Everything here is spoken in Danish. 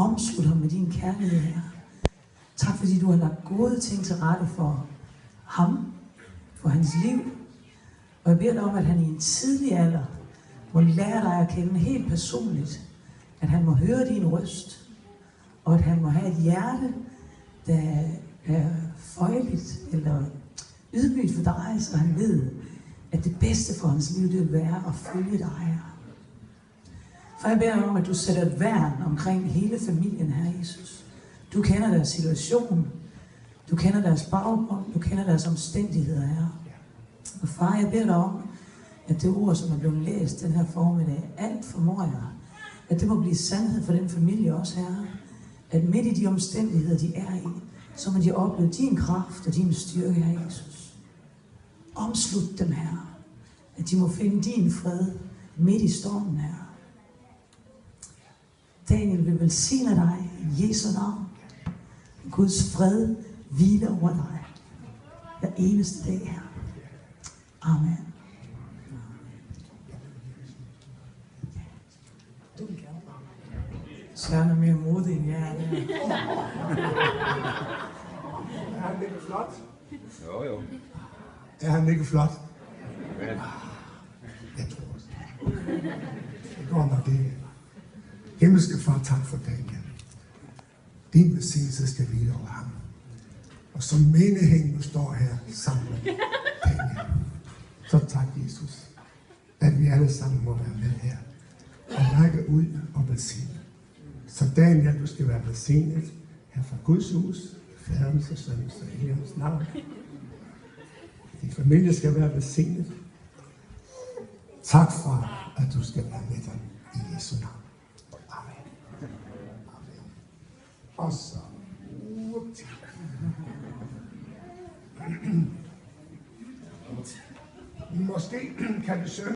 Omslut ham med din kærlighed, Herre. Tak fordi du har lagt gode ting til rette for ham, for hans liv. Og jeg beder dig om, at han i en tidlig alder må lære dig at kende helt personligt, at han må høre din røst, og at han må have et hjerte, der er føjeligt eller ydmygt for dig, så han ved, at det bedste for hans liv, det vil være at følge dig. For jeg beder dig om, at du sætter et værn omkring hele familien, Herre Jesus. Du kender deres situation, du kender deres baggrund, du kender deres omstændigheder, Herre. Og far, jeg beder dig om, at det ord, som er blevet læst den her formiddag, alt formår jeg, at det må blive sandhed for den familie også, Herre. At midt i de omstændigheder, de er i, så må de opleve din kraft og din styrke, Herre Jesus. Omslut dem, Herre. At de må finde din fred midt i stormen, Herre. Daniel vil velsigne dig i Jesu navn. Guds fred hviler over dig hver eneste dag, Herre. Amen. Du vil gerne. Søren er mere modig end jeg er. Er han ikke flot? Jo. Er han ikke flot? Men. Jeg tror også. Det går nok ikke. Himmelske Far, tak for Daniel. Din velsignelse skal hvile over ham. Og som menigheden nu står her sammen med Daniel. Så tak, Jesus, at vi alle sammen må være med her og række ud og velsigne. Så Daniel, du skal være velsignet her fra Guds hus, Faderens og Søndens og Helligåndens navn. Din familie skal være velsignet. Tak for, at du skal være med dem i Jesu navn. Amen. Amen. Og så måske kan vi synge.